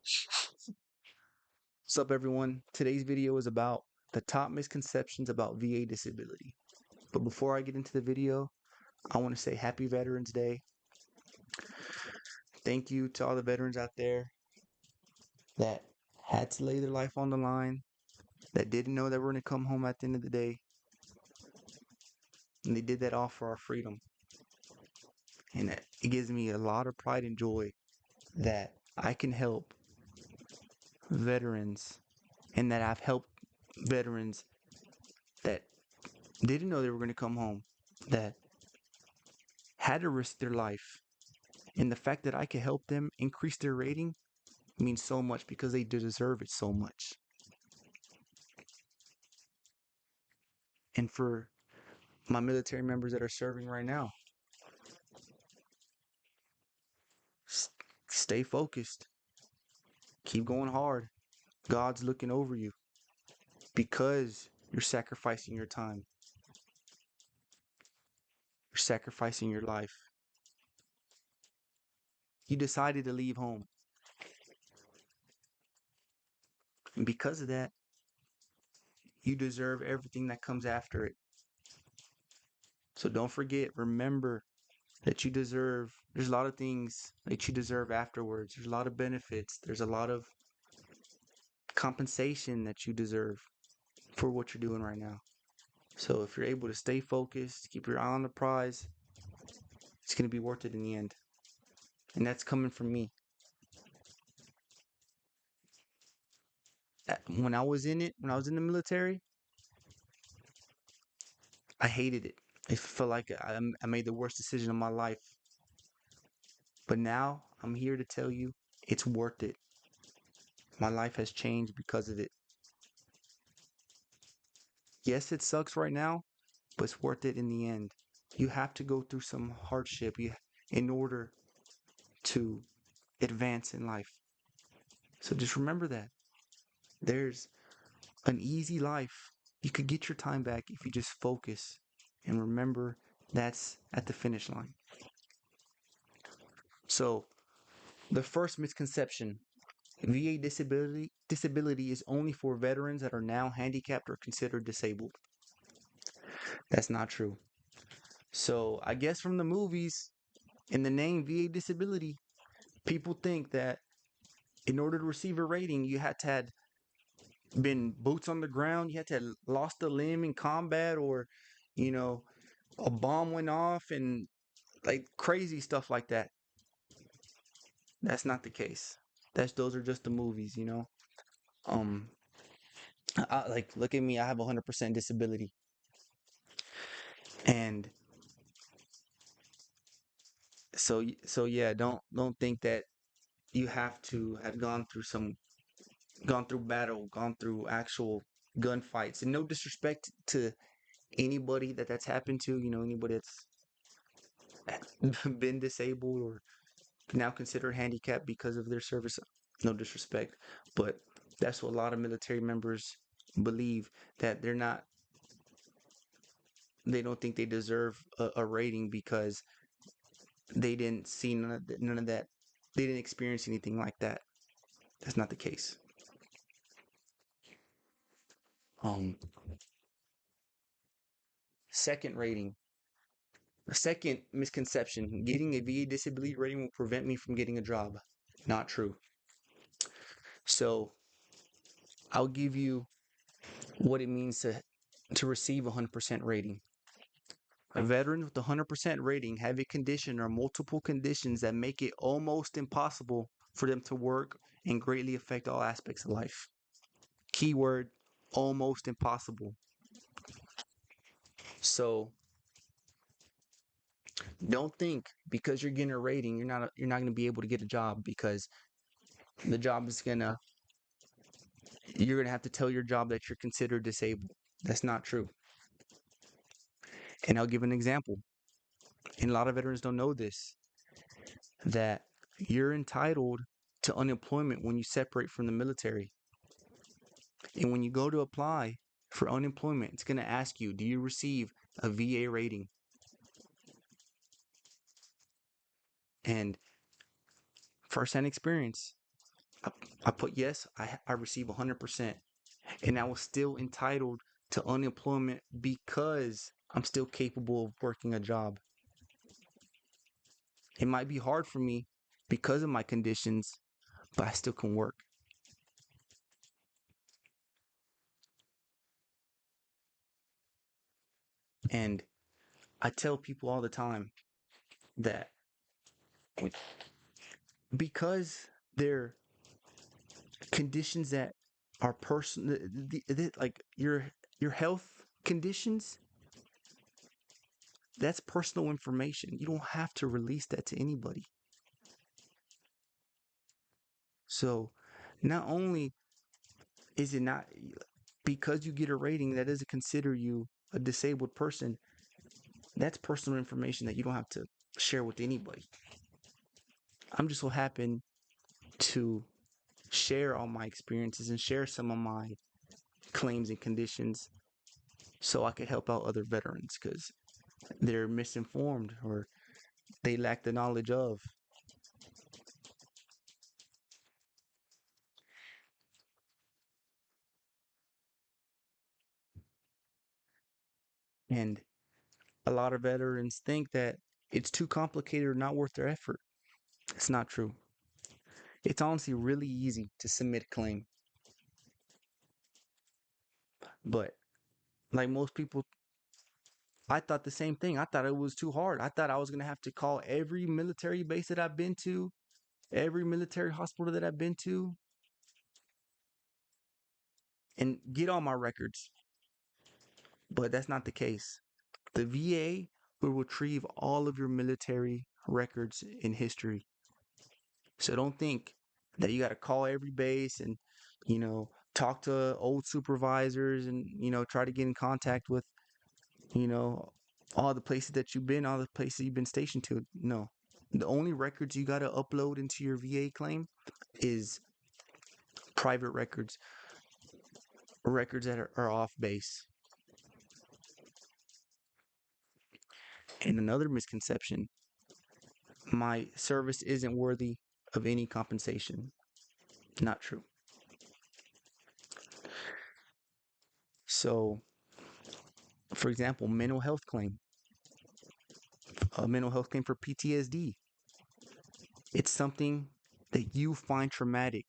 What's up, everyone? Today's video is about the top misconceptions about VA disability. But before I get into the video, I want to say Happy Veterans Day. Thank you to all the veterans out there that had to lay their life on the line, that didn't know that we're going to come home at the end of the day, and they did that all for our freedom. And it gives me a lot of pride and joy that I can help veterans and that I've helped veterans that didn't know they were going to come home, that had to risk their life. And the fact that I can help them increase their rating means so much because they deserve it so much. And for my military members that are serving right now, stay focused. Keep going hard. God's looking over you because you're sacrificing your time. You're sacrificing your life. You decided to leave home. And because of that, you deserve everything that comes after it. So don't forget, remember that you deserve, there's a lot of things that you deserve afterwards. There's a lot of benefits. There's a lot of compensation that you deserve for what you're doing right now. So if you're able to stay focused, keep your eye on the prize, it's going to be worth it in the end. And that's coming from me. When I was in the military, I hated it. It felt like I made the worst decision of my life. But now I'm here to tell you it's worth it. My life has changed because of it. Yes, it sucks right now, but it's worth it in the end. You have to go through some hardship in order to advance in life. So just remember that. There's an easy life. You could get your time back if you just focus and remember that's at the finish line. So, the first misconception, VA disability is only for veterans that are now handicapped or considered disabled. That's not true. So, I guess from the movies, in the name VA disability, people think that in order to receive a rating, you had to have been boots on the ground, you had to have lost a limb in combat, or, you know, a bomb went off and like crazy stuff like that. That's not the case. Those are just the movies, you know. Um, like look at me. I have 100% disability, and so yeah. Don't think that you have to have gone through battle, gone through actual gunfights, and no disrespect to anybody that's happened to. You know, anybody that's been disabled or now considered handicapped because of their service. No disrespect, but that's what a lot of military members believe, that they don't think they deserve a rating because they didn't see none of that. They didn't experience anything like that. That's not the case. Um, second rating. The second misconception: getting a VA disability rating will prevent me from getting a job. Not true. So I'll give you what it means to receive a 100% rating. A veteran with a 100% rating have a condition or multiple conditions that make it almost impossible for them to work and greatly affect all aspects of life. Keyword, almost impossible. So don't think because you're getting a rating you're not going to be able to get a job, because the job is you're going to have to tell your job that you're considered disabled. That's not true. And I'll give an example. And a lot of veterans don't know this, that you're entitled to unemployment when you separate from the military. And when you go to apply for unemployment, it's going to ask you, do you receive a VA rating? And firsthand experience, I, I put yes, I receive 100%. And I was still entitled to unemployment because I'm still capable of working a job. It might be hard for me because of my conditions, but I still can work. And I tell people all the time that because they're conditions that are personal, like your health conditions, that's personal information. You don't have to release that to anybody. So not only is it not because you get a rating that doesn't consider you a disabled person, that's personal information that you don't have to share with anybody. I'm just so happen to share all my experiences and share some of my claims and conditions so I could help out other veterans because they're misinformed or they lack the knowledge of. And a lot of veterans think that it's too complicated or not worth their effort. It's not true. It's honestly really easy to submit a claim. But like most people, I thought the same thing. I thought it was too hard. I thought I was going to have to call every military base that I've been to, every military hospital that I've been to, and get all my records. But that's not the case. The VA will retrieve all of your military records in history. So don't think that you got to call every base and, talk to old supervisors and, try to get in contact with, you know, all the places that you've been, all the places you've been stationed to. No. The only records you got to upload into your VA claim is private records, records that are off base. And another misconception, my service isn't worthy of any compensation. Not true. So, for example, a mental health claim for PTSD. It's something that you find traumatic.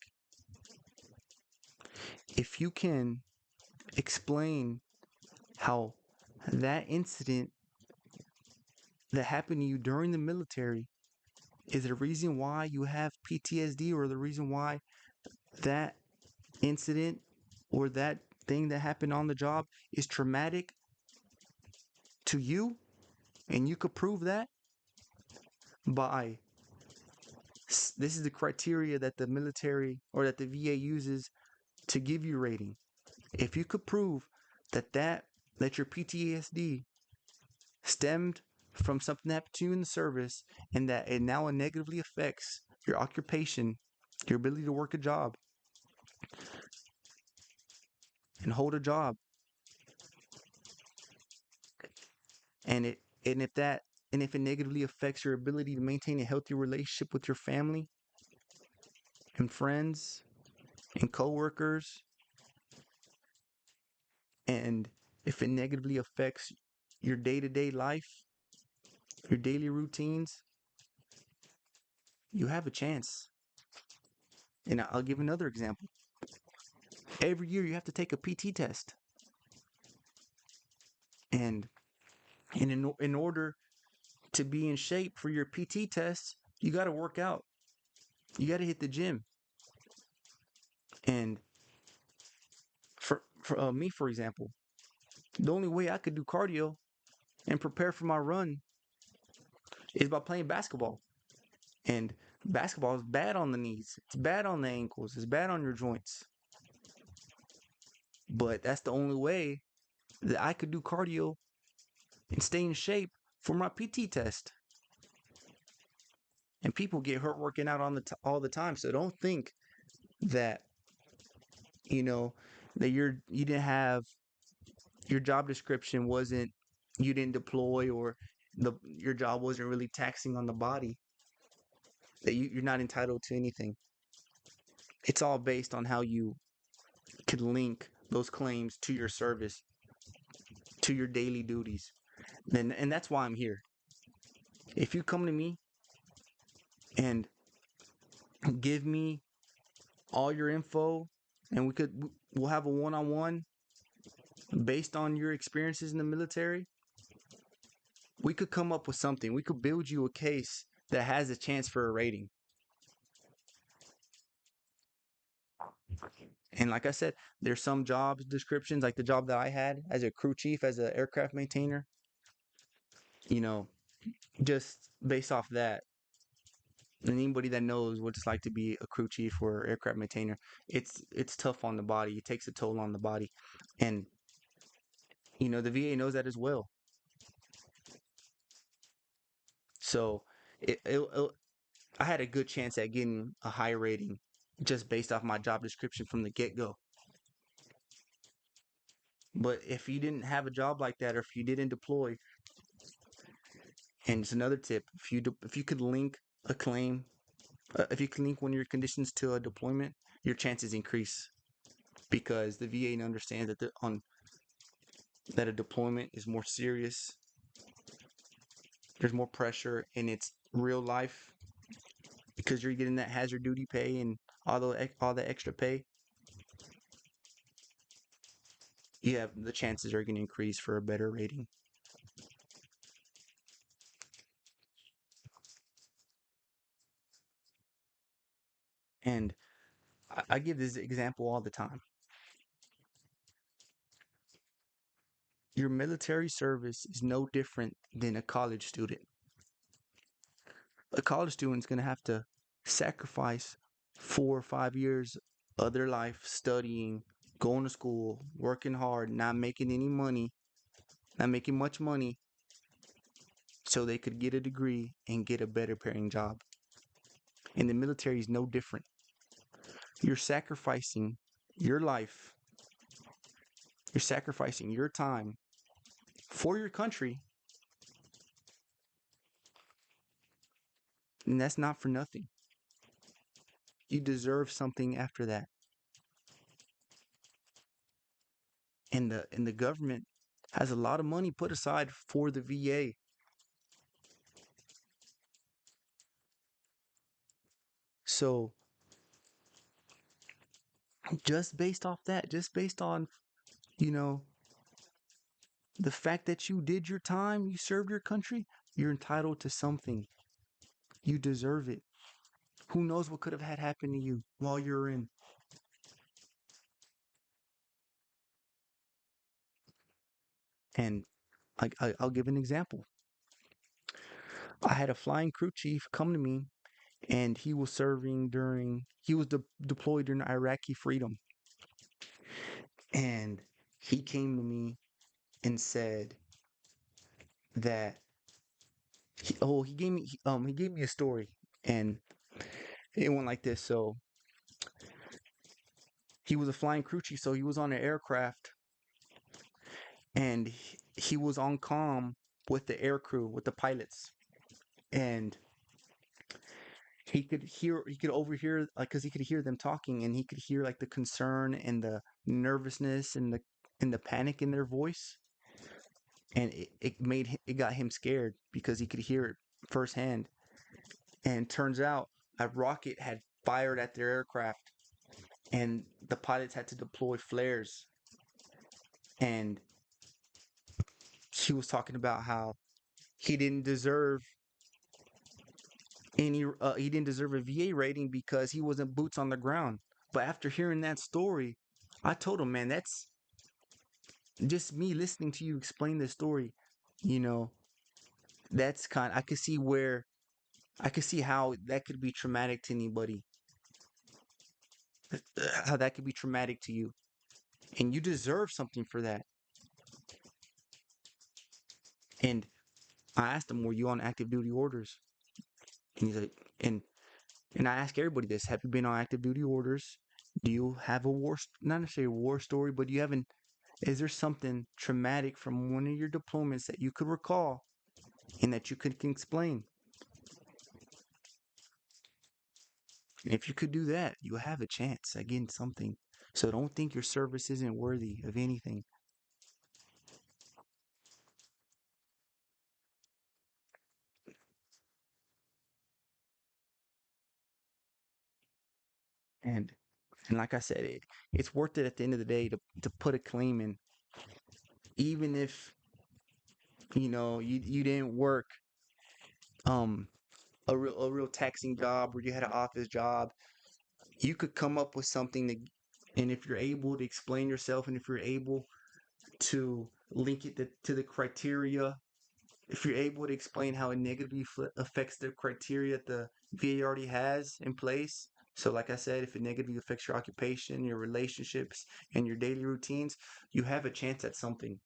If you can explain how that incident that happened to you during the military is the reason why you have PTSD or the reason why that incident or that thing that happened on the job is traumatic to you, and you could prove that by this is the criteria that the military or that the VA uses to give you rating. If you could prove that that your PTSD stemmed from something that happened to you in the service and that it now negatively affects your occupation, your ability to work a job and hold a job, and it and if that and if it negatively affects your ability to maintain a healthy relationship with your family and friends and coworkers, and if it negatively affects your day-to-day life, your daily routines, you have a chance. And I'll give another example. Every year you have to take a PT test. And in order to be in shape for your PT test, you got to work out. You got to hit the gym. And for me, for example, the only way I could do cardio and prepare for my run is by playing basketball. And basketball is bad on the knees. It's bad on the ankles. It's bad on your joints. But that's the only way that I could do cardio and stay in shape for my PT test. And people get hurt working out all the time. So don't think that you know that you didn't have your job description wasn't you didn't deploy or your job wasn't really taxing on the body that you're not entitled to anything. It's all based on how you can link those claims to your service, to your daily duties. And that's why I'm here. If you come to me and give me all your info and we'll have a one-on-one based on your experiences in the military, we could come up with something. We could build you a case that has a chance for a rating. And like I said, there's some job descriptions, like the job that I had as a crew chief, as an aircraft maintainer, you know, just based off that, and anybody that knows what it's like to be a crew chief or aircraft maintainer, it's tough on the body. It takes a toll on the body. And the VA knows that as well. So it I had a good chance at getting a high rating just based off my job description from the get-go. But if you didn't have a job like that, or if you didn't deploy, and it's another tip, if you could link a claim, if you can link one of your conditions to a deployment, your chances increase because the VA understands that a deployment is more serious. There's more pressure, and it's real life because you're getting that hazard duty pay and all the extra pay. Yeah, the chances are going to increase for a better rating. And I give this example all the time. Your military service is no different than a college student. A college student is going to have to sacrifice 4 or 5 years of their life studying, going to school, working hard, not making any money, not making much money, so they could get a degree and get a better paying job. And the military is no different. You're sacrificing your life, you're sacrificing your time for your country, and that's not for nothing. You deserve something after that. And the government has a lot of money put aside for the VA. So just based off that, just based on, you know, the fact that you did your time, you served your country, you're entitled to something. You deserve it. Who knows what could have had happen to you while you're in? And I'll give an example. I had a flying crew chief come to me, and he was deployed during Iraqi freedom. And he came to me and said that he gave me a story, and it went like this. So he was a flying crew chief, so he was on an aircraft, and he was on comm with the air crew, with the pilots, and he could overhear, like, because he could hear them talking, and he could hear like the concern and the nervousness and the panic in their voice, and it got him scared because he could hear it firsthand. And turns out a rocket had fired at their aircraft, and the pilots had to deploy flares. And he was talking about how he didn't deserve he didn't deserve a VA rating because he wasn't boots on the ground. But after hearing that story, I told him, man, that's just me listening to you explain the story. You know, that's I could see how that could be traumatic to anybody. How that could be traumatic to you, and you deserve something for that. And I asked him, "Were you on active duty orders?" And he's like, and I ask everybody this: have you been on active duty orders? Do you have not necessarily a war story, but do you have an is there something traumatic from one of your deployments that you could recall and that you could explain? And if you could do that, you have a chance at getting something. So don't think your service isn't worthy of anything. And and like I said, it's worth it at the end of the day to put a claim in, even if you didn't work um a real taxing job or you had an office job. You could come up with something that, and if you're able to explain yourself, and if you're able to link it to the criteria, if you're able to explain how it negatively affects the criteria that the VA already has in place. So, like I said, if it negatively affects your occupation, your relationships, and your daily routines, you have a chance at something.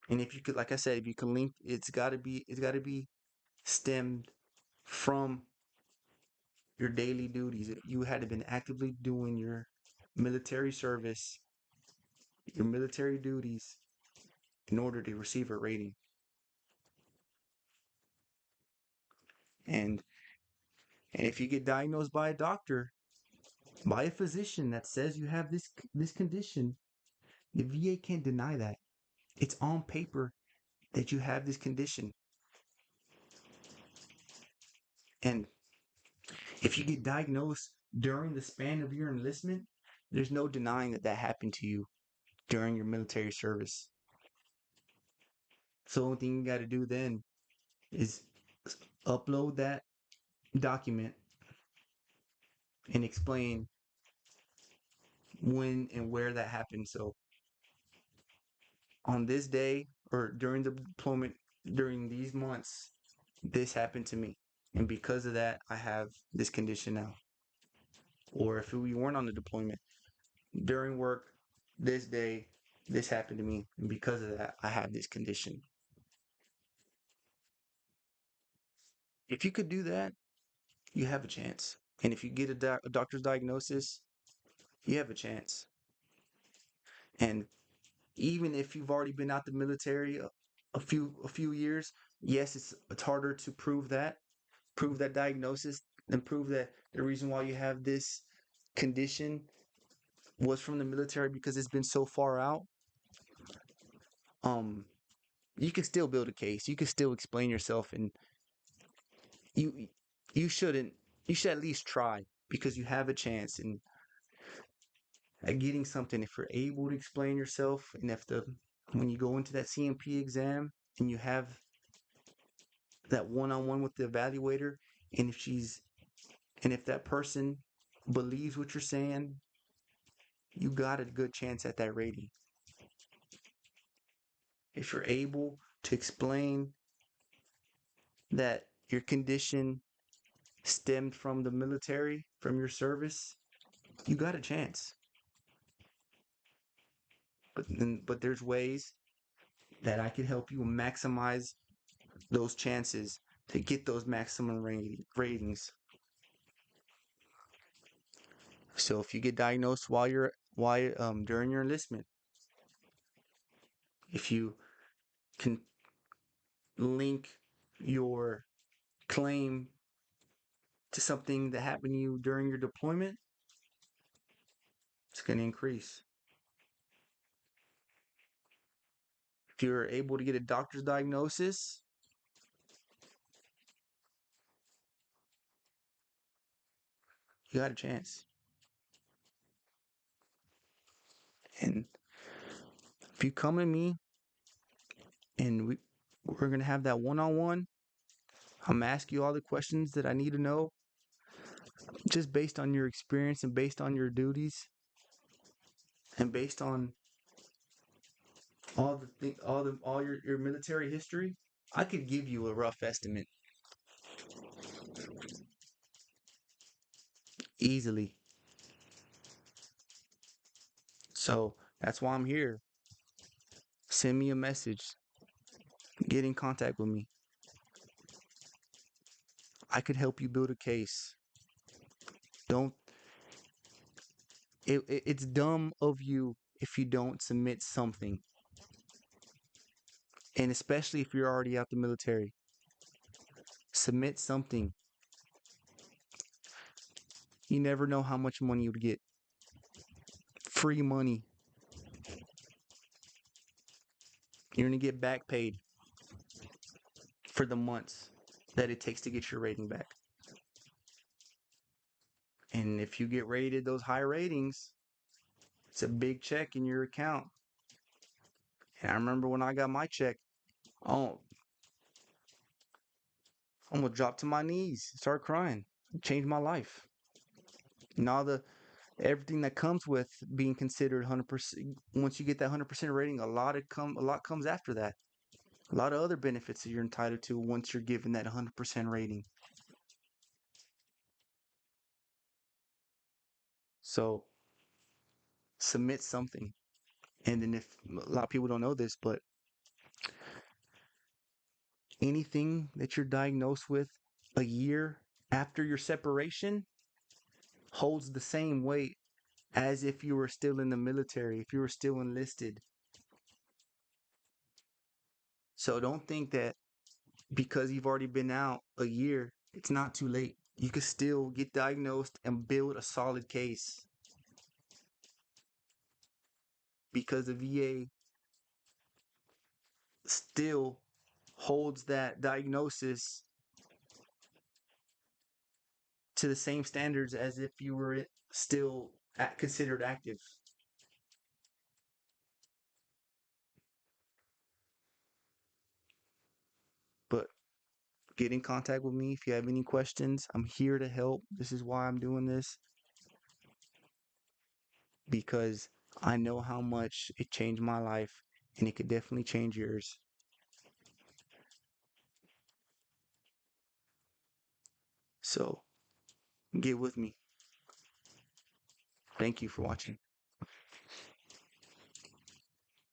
And if you could, like I said, if you can link, it's got to be stemmed from your daily duties. You had to been actively doing your military service, your military duties, in order to receive a rating. And and if you get diagnosed by a doctor, by a physician that says you have this condition, the VA can't deny that. It's on paper that you have this condition. And if you get diagnosed during the span of your enlistment, there's no denying that that happened to you during your military service. So the only thing you got to do then is upload that document and explain when and where that happened. So on this day or during the deployment, during these months, this happened to me. And because of that, I have this condition now. Or if we weren't on the deployment, during work, this day, this happened to me. And because of that, I have this condition. If you could do that, you have a chance. And if you get a doctor's diagnosis, you have a chance. And even if you've already been out the military a few years, yes, it's harder to prove that diagnosis, and prove that the reason why you have this condition was from the military because it's been so far out. Um, you can still build a case. You can still explain yourself, and you you shouldn't. You should at least try because you have a chance and at getting something if you're able to explain yourself, and if the when you go into that CMP exam and you have that one-on-one with the evaluator, and if that person believes what you're saying, you got a good chance at that rating. If you're able to explain that your condition stemmed from the military, from your service, you got a chance. But there's ways that I can help you maximize those chances to get those maximum ratings. So if you get diagnosed while during your enlistment, if you can link your claim to something that happened to you during your deployment, it's going to increase. If you're able to get a doctor's diagnosis, you got a chance. And if you come to me and we're going to have that one-on-one, I'm going to ask you all the questions that I need to know just based on your experience and based on your duties and based on all your military history. I could give you a rough estimate easily. So that's why I'm here. Send me a message. Get in contact with me. I could help you build a case. Don't. It's dumb of you if you don't submit something, and especially if you're already out the military. Submit something. You never know how much money you'd get. Free money. You're going to get back paid for the months that it takes to get your rating back. And if you get rated those high ratings, it's a big check in your account. And I remember when I got my check, oh, I'm gonna drop to my knees, start crying. It changed my life. And all the everything that comes with being considered 100%. Once you get that 100% rating, a lot comes after that. A lot of other benefits that you're entitled to once you're given that 100% rating. So submit something. And then if a lot of people don't know this, but anything that you're diagnosed with a year after your separation holds the same weight as if you were still in the military, if you were still enlisted. So don't think that because you've already been out a year, it's not too late. You could still get diagnosed and build a solid case because the VA still holds that diagnosis to the same standards as if you were still considered active. But get in contact with me if you have any questions. I'm here to help. This is why I'm doing this because I know how much it changed my life and it could definitely change yours. So get with me. Thank you for watching.